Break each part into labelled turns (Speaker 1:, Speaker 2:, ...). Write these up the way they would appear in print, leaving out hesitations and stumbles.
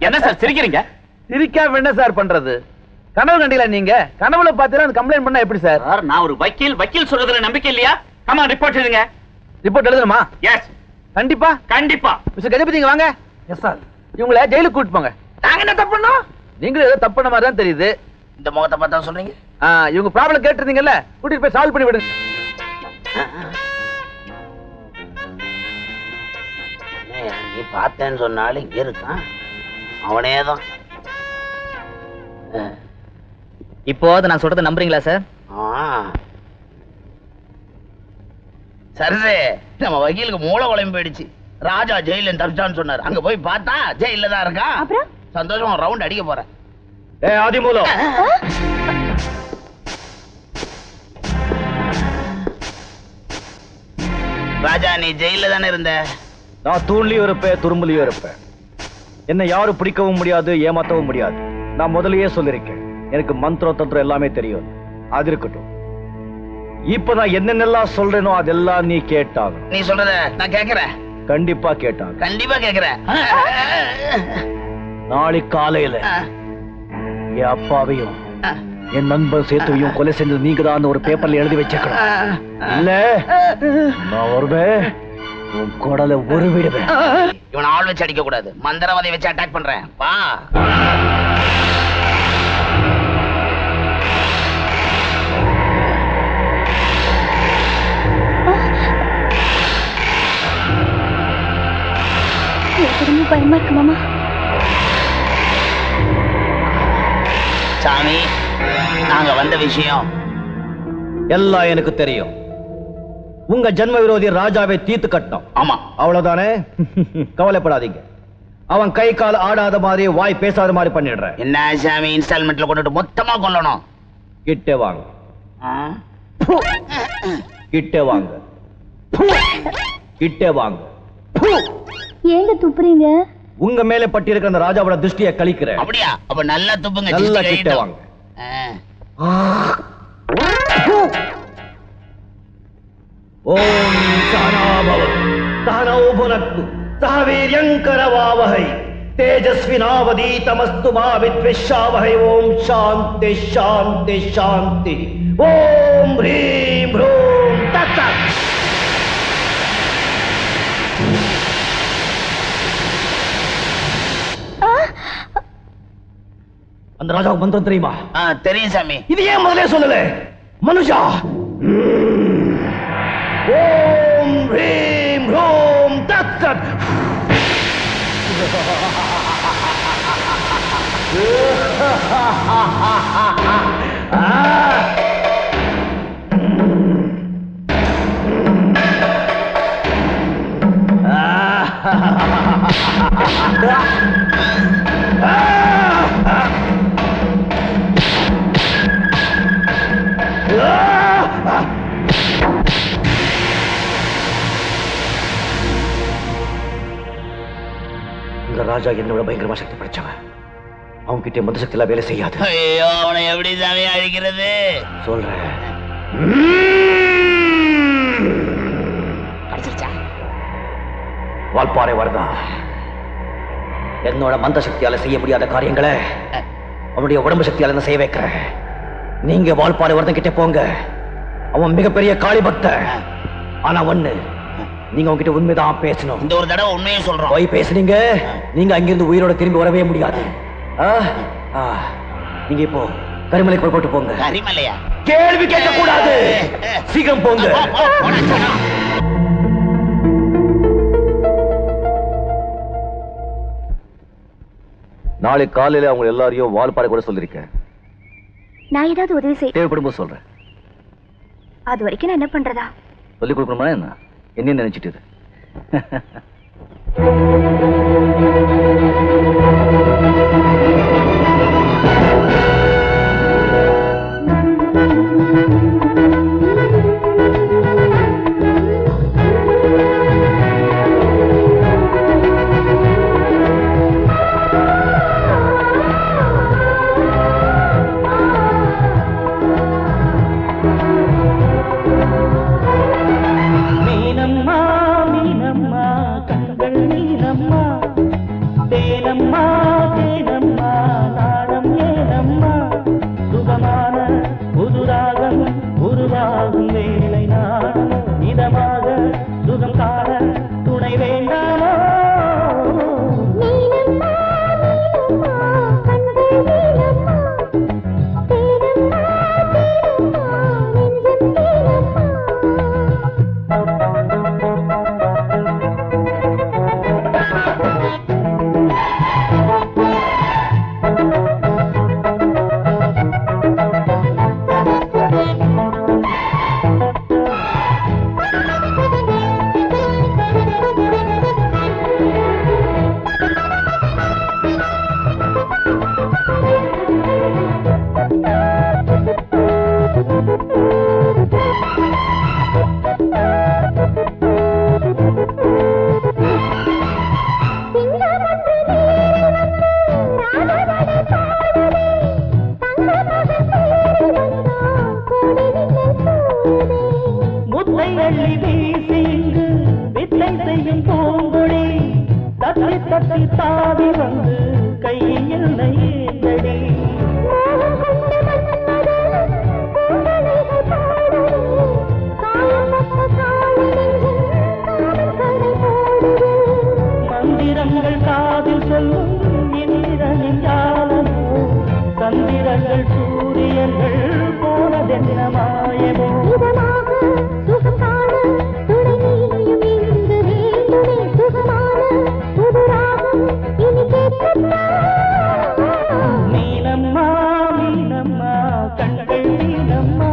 Speaker 1: என்ன சார் சிரிக்கிறீங்க?
Speaker 2: சிரிக்காம என்ன சார் பண்றது? கனவு கண்டீங்களா நீங்க? கனவுல பாத்தீங்கன்னா கம்ப்ளைண்ட் பண்ணா எப்படி சார்?
Speaker 1: நான் ஒரு வக்கீல் சொல்றதுல நம்பிக்கை இல்லையா? கமா ரிப்போர்ட் எழுதுங்க.
Speaker 2: ரிப்போர்ட் எழுதணுமா?
Speaker 1: எஸ்.
Speaker 2: கண்டிப்பா
Speaker 1: கண்டிப்பா.
Speaker 2: மிஸ்டர் கஜபதிங்க வாங்க. Yes sir. இவங்கள ஜெயிலுக்கு கூட்டிட்டு போங்க.
Speaker 1: நாங்க என்ன தப்பு பண்ணோம்?
Speaker 2: நீங்களும் ஏதோ தப்பு பண்ண மாதிரி தான் தெரியுது.
Speaker 1: இந்த முகத்தை பார்த்தா சொல்றீங்க?
Speaker 2: இவங்க ப்ராப்ளம் கேட்டிருந்தீங்கல்ல, கூட்டிட்டு போய் சால்வ் பண்ணி விடுங்க.
Speaker 1: நீ பார்த்தேன்னு சொன்னாலும் இங்க இருக்கான். அவனேதான்.
Speaker 3: இப்போ நான் சொல்றதை நம்புறீங்களா சார்?
Speaker 1: சரி, நம்ம வக்கீலுக்கு மூளை குழம்பு போயிடுச்சு. ராஜா ஜெயில தப்பிச்சான்னு சொன்னார். அங்க போய் பார்த்தா ஜெயில தான் இருக்கான். சந்தோஷமா ரவுண்ட் அடிக்க போறேன்.
Speaker 2: ஆதிமூலம்
Speaker 1: ராஜா, நீ ஜெயில தானே இருந்த?
Speaker 4: நான் தூண்லயும் இருப்பேன், துரும்புலயும் இருப்பேன். என்ன யாரும் பிடிக்கவும் முடியாது, ஏமாத்தவும் முடியாது. நான் முதலையே சொல்லிருக்கேன், எனக்கு மந்திரம் தந்திரம் எல்லாமே தெரியும். அது இருக்கட்டும். இப்ப நான் என்னென்னலாம் சொல்றேனோ அதெல்லாம் நீ கேட்டாங்க.
Speaker 1: நீ சொல்றத நான் கேக்குறேன்.
Speaker 4: கண்டிப்பா கேட்டாங்க.
Speaker 1: கண்டிப்பா கேக்குறேன்.
Speaker 4: நாளைக்கு காலையில என் அப்பாவையும் என் நண்பன் சேத்துவையும் கொலை செஞ்சது நீங்க தான் ஒரு பேப்பர்ல எழுதி வச்சுக்கணும். இல்ல நான் வருவேன், உன் குடலை ஒரு விடுவேன்.
Speaker 1: இவன் ஆள் வச்சு அடிக்க கூடாது, மந்திரவாதி வச்சு அட்டாக் பண்றேன். வா.
Speaker 5: பயமா இருக்கு மாமா.
Speaker 1: சாமி, நாங்க வந்த விஷயம்
Speaker 4: எல்லாம் எனக்கு தெரியும். உங்க ஜன்ம விரோதி ராஜாவை தீர்த்து கட்டணும்.
Speaker 1: ஆமா,
Speaker 4: அவ்வளவுதானே? கவலைப்படாதீங்க. அவன் கை கால் ஆடாத மாதிரி, வாய் பேசாத மாதிரி பண்ணிடுறேன்.
Speaker 1: என்ன சாமி, இன்ஸ்டால்மெண்ட்ல கொண்டுட்டு மொத்தமா கொல்லணும்?
Speaker 4: கிட்டே வாங்க. கிட்டே வாங்க. கிட்டே வாங்க.
Speaker 5: ஏங்க துப்புறீங்க?
Speaker 4: உங்க மேல பட்டி இருக்கிற அந்த ராஜாவோட திருஷ்டியை கழிக்கிறேன்.
Speaker 1: அப்படியா? அப்ப நல்லா துப்புங்க.
Speaker 4: நல்லா கிட்டே வாங்க. ஓம் சனாபவத் சனௌ புனக்து சஹ வீர்யங்கரவாவஹை தேஜஸ்வினாவதீதமஸ்து மா வித்விஷாவஹை. ஓம் சாந்தி சாந்தி சாந்தி. ஓம் ஹ்ரீம் ह्रूम தத்சத். அந்த ராஜாவுக்கு மந்திரம் தெரியுமா?
Speaker 1: தெரியும் சாமி.
Speaker 4: இது ஏன் முதலே சொல்லல? மனுஷா, ஓம் ஹ்ரீம் ह्रूम தத்சத். இந்த ராஜா என்னோட பயங்கரமா சக்தி படைச்சவன். அவங்க கிட்ட மந்த சக்தி எல்லாம் வேலை செய்யாது.
Speaker 1: ஐயோ, அவனை எப்படி சாமி அழிக்கிறது?
Speaker 4: சொல்றேன். வால்பாறை வரதா என்னோட மந்த சக்தியால செய்ய முடியாத காரியங்களை அவனுடைய உடம்பு சக்தியால செய்ய வைக்கிறேன். நீங்க வால்பாறை வரதன் கிட்ட போங்க. அவன் மிகப்பெரிய காளி பக்தன். ஆனா ஒண்ணு, நீங்க உங்ககிட்ட உண்மைதான் பேசணும்.
Speaker 1: இந்த ஒரு தடவை உண்மையே சொல்றோம்.
Speaker 4: போய் பேசுனீங்க, நீங்க அங்கிருந்து உயிரோட திரும்பி வரவே முடியாது. நீங்க இப்போ கரிமலை புறப்பட்டு போங்க.
Speaker 1: கரிமலையா?
Speaker 4: கேள்வி கேட்க கூடாது, சீக்கிரம் போங்க. நாளை காலையில அவங்க எல்லாரையும் வால்பாறை கூட சொல்லிருக்கேன்.
Speaker 5: நான் ஏதாவது உதவி செய்ய
Speaker 4: தேவைப்படும் சொல்றேன்.
Speaker 5: அது வரைக்கும் நான் என்ன பண்றதா?
Speaker 4: சொல்லிக் கொடுக்கணுமா என்ன? என்ன நினைச்சிட்டு
Speaker 6: தட்டி தாவி வந்து கையில் நெய்தடி மந்திரங்கள் காதில் சொல்லும் இந்திரனின் ஜாலமோ சந்திரங்கள் சூரியர்கள் போனதென்ன மாயமோ மீனம்மா மீனம்மா கண்கள் மீனம்மா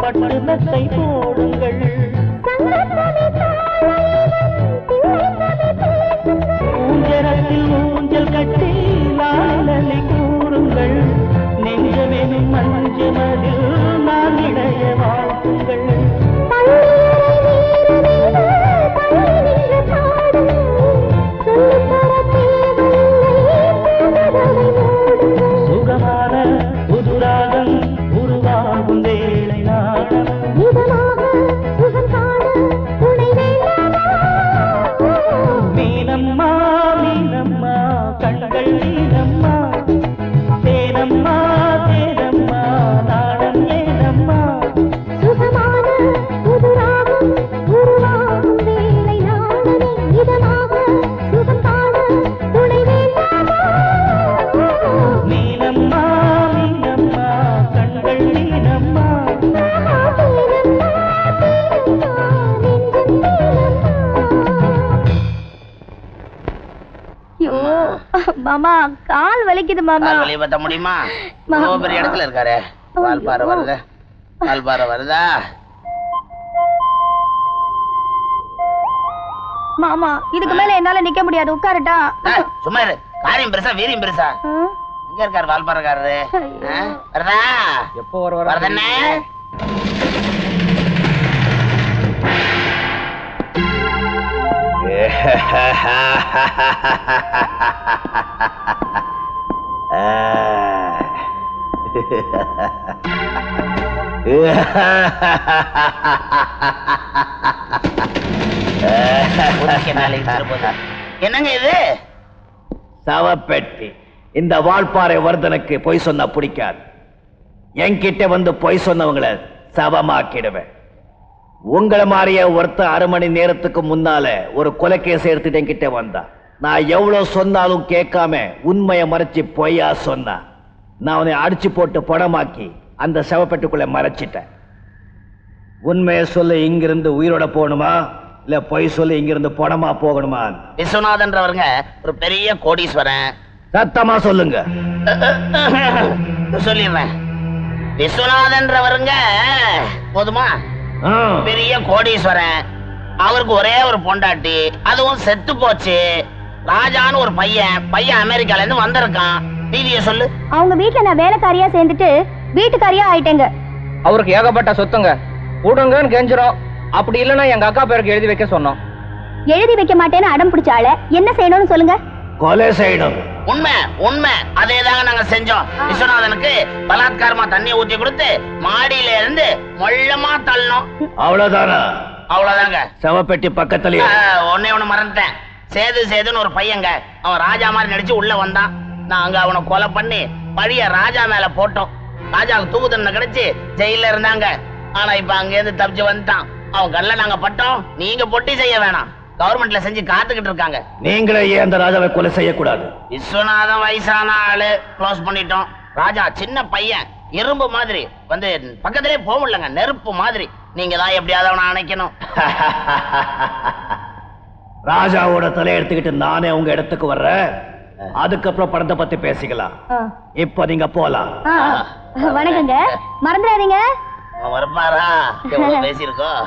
Speaker 6: பட்டு மெத்தை போடுங்கள் ஊஞ்சரத்தில் ஊஞ்சல் கட்டி லாலி கூறுங்கள் நெஞ்சமெனும் மஞ்சமதில் நான் இடைய வாழ்த்துங்கள் சுகமான புதுராகம் உருவாகும் வேளை மீனம்மா மீனம்மா கண்கள் மீனம்மா தேனம்மா தேனம்மா நாடம் ஏனம்மா சுகமான புதுராகம் உருவாகும் வேளை நாடனே இதமாக சுகம் காண துணை வேண்டாமா மீனம்மா மீனம்மா கண்கள் மீனம்மா
Speaker 5: மாமா கால் வலிக்குது மாமா.
Speaker 1: கால் வலிய பத்த முடியுமா? இவ்வளவு பெரிய இடத்துல இருக்காரு. வால்பாறை வருதா? வால்பாறை வருதா?
Speaker 5: மாமா இதுக்கு மேல என்னால நிக்க முடியாது, உட்காரட்டா?
Speaker 1: சும்மா இரு. காரியம் பெருசா வீரியம் பெருசா. எங்க இருக்காரு வால்பாறைக்காரரு? வருதா?
Speaker 4: எப்போ வர
Speaker 1: வருதண்ணே? என்னங்க இது?
Speaker 4: சவப்பெட்டி. இந்த வால்பாறை வர்தனுக்கு பொய் சொன்னா பிடிக்காது. என்கிட்ட வந்து பொய் சொன்னவங்களை சவமாக்கிடுவேன். உங்களை மாதிரியே ஒருத்த அரை மணி நேரத்துக்கு முன்னால ஒரு கொலைக்கேஸ் எடுத்துட்டு என்கிட்ட வந்தா. நான் எவ்வளவு சொன்னாலும் கேட்காம உண்மையை மறைச்சு பொய்யா சொன்னா. நான் அவனை அடிச்சு போட்டு படமாக்கி அந்த சவப்பெட்டுக்குள்ள மறைச்சிட்டேன். உண்மையை சொல்ல இங்கிருந்து உயிரோட போகணுமா இல்ல பொய் சொல்ல இங்கிருந்து படமா போகணுமா?
Speaker 1: விஸ்வநாதன்றவருங்க ஒரு பெரிய கோடீஸ்வரன்.
Speaker 4: சத்தமா சொல்லுங்க.
Speaker 1: சொல்லிடுறேன். விஸ்வநாதன்றவருங்க போதுமா? பெரிய கோடீஸ்வரன். அவருக்கு ஒரே ஒரு பொண்டாட்டி, அதுவும் செத்து போச்சு. ராஜான்னு ஒரு பையன் அமெரிக்கால இருந்து வந்திருக்கான். நீதிய சொல்லு.
Speaker 5: அவங்க வீட்டுல நான் வேலைக்காரியா சேர்ந்துட்டு வீட்டுக்காரியா ஆயிட்டேங்க.
Speaker 3: அவருக்கு ஏகப்பட்ட சொத்துங்க, கூடுங்கன்னு கெஞ்சிரும். அப்படி இல்லைன்னா எங்க அக்கா பேருக்கு எழுதி வைக்க சொன்னோம்.
Speaker 5: எழுதி வைக்க மாட்டேன்னு அடம் பிடிச்சால என்ன செய்யணும்னு சொல்லுங்க.
Speaker 4: கொலை செய்யணும்.
Speaker 1: உண்மை உண்மை அதேதாங்க நாங்க செஞ்சோம். விஸ்வநாதனுக்கு பலாத்காரமா தண்ணியை ஊத்தி கொடுத்து மாடியில இருந்து மொள்ளமா தள்ளணும்.
Speaker 4: அவ்வளவுதானா?
Speaker 1: அவ்வளவுதாங்க.
Speaker 4: சவப்பெட்டி பக்கத்துலயே
Speaker 1: ஒன்னே ஒண்ணு மறந்துட்டேன். சேதுன்னு ஒரு பையங்க, அவன் ராஜா மாதிரி நடிச்சு உள்ள வந்தான். நாங்க அவனை கொலை பண்ணி பழிய ராஜா மேல போட்டோம். ராஜாவுக்கு தூக்கு தண்டனை கிடைச்சு ஜெயில இருந்தாங்க. ஆனா இப்ப அங்க இருந்து தப்பிச்சு வந்துட்டான். அவன் கல்ல நாங்க பட்டோம். நீங்க பொட்டி செய்ய வேணாம், கவர்மெண்ட்ல செஞ்சு காத்துக்கிட்டு இருக்காங்க.
Speaker 4: நீங்களே ஏன் அந்த ராஜாவை கொலை செய்யக்கூடாது?
Speaker 1: விஸ்வநாதன் வயசான ஆளு, க்ளோஸ் பண்ணிட்டோம். ராஜா சின்ன பையன், இரும்பு மாதிரி வந்து பக்கத்திலே போக முடியலங்க, நெருப்பு மாதிரி. நீங்க தான் எப்படியாவது அவனை அணைக்கணும்.
Speaker 4: ராஜாவோட தலை எடுத்துக்கிட்டு நானே உங்க இடத்துக்கு வர்றேன். அதுக்கப்புறம் படத்தை பத்தி பேசிக்கலாம். இப்ப நீங்க போலாம்.
Speaker 5: வணக்கங்க, மறந்துடாதீங்க.
Speaker 1: வரப்பாரா எவ்வளவு பேசியிருக்கோம்.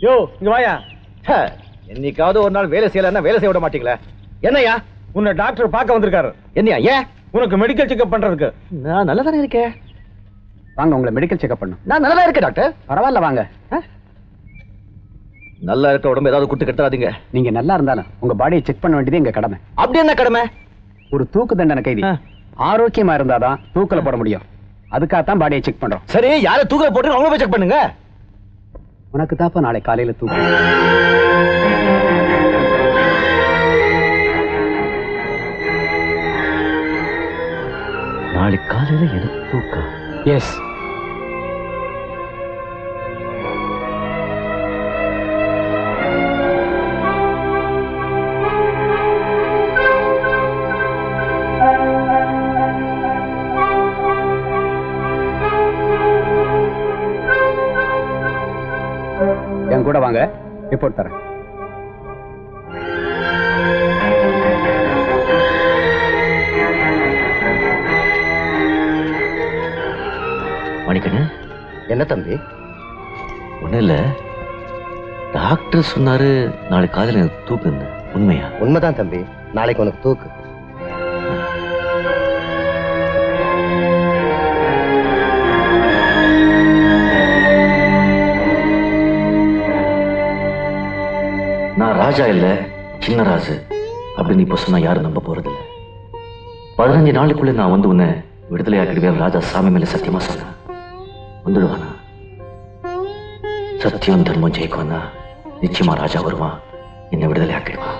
Speaker 4: யோ இங்க வாயா. என்னைக்காவது ஒரு நாள் வேலை செய்யலன்னா வேலை செய்ய விட மாட்டீங்களா? என்னையா உன்னை டாக்டர் பார்க்க வந்திருக்காரு. என்னையா? ஏன்? உனக்கு மெடிக்கல் செக்அப் பண்றதுக்கு. நான் நல்லா தானே இருக்கேன்.
Speaker 2: வாங்க, உங்களை மெடிக்கல் செக்அப் பண்ணும்.
Speaker 4: நான் நல்லா இருக்கேன் டாக்டர்.
Speaker 2: பரவாயில்ல வாங்க.
Speaker 4: நல்லா இருக்க உடம்பு ஏதாவது குட்டு கட்டாதீங்க.
Speaker 2: நீங்க நல்லா இருந்தாலும் உங்க பாடியை செக் பண்ண வேண்டியது எங்க கடமை.
Speaker 4: அப்படி என்ன கடமை?
Speaker 2: ஒரு தூக்கு தண்டனை கைதி ஆரோக்கியமா இருந்தாதான் தூக்கல போட முடியும். அதுக்காகத்தான் பாடியை செக் பண்றோம்.
Speaker 4: சரி, யாரை தூக்கல போட்டு அவங்கள போய் செக் பண்ணுங்க.
Speaker 2: உனக்கு தாப்பா நாளை காலையில தூக்கு.
Speaker 4: நாளைக்கு காலையில எனக்கு தூக்கம்.
Speaker 2: எஸ். என் கூட வாங்க, ரிப்போர்ட் தரேன்.
Speaker 7: மணிக்கண்ணு,
Speaker 2: என்ன தம்பி?
Speaker 7: ஒண்ணு இல்ல, டாக்டர் சொன்னாரு நாளைக்கு காலையில எனக்கு தூக்கு. உண்மையா?
Speaker 2: உண்மைதான் தம்பி, நாளைக்கு உனக்கு தூக்கு.
Speaker 7: நான் ராஜா இல்ல, சின்ன ராஜு அப்படின்னு இப்ப சொன்னா யாரும் நம்ப போறதில்ல. 15 நாளுக்குள்ள நான் வந்து உன்னை விடுதலை ஆக்கிடுவேன். ராஜா சாமி மேல சத்தியமா சொன்ன வந்துடுவானா? சத்தியம் தர்மம் ஜெயிக்குவானா? நிச்சயமா ராஜா வருவான், என்னை விடுதலை ஆக்கிடுவான்.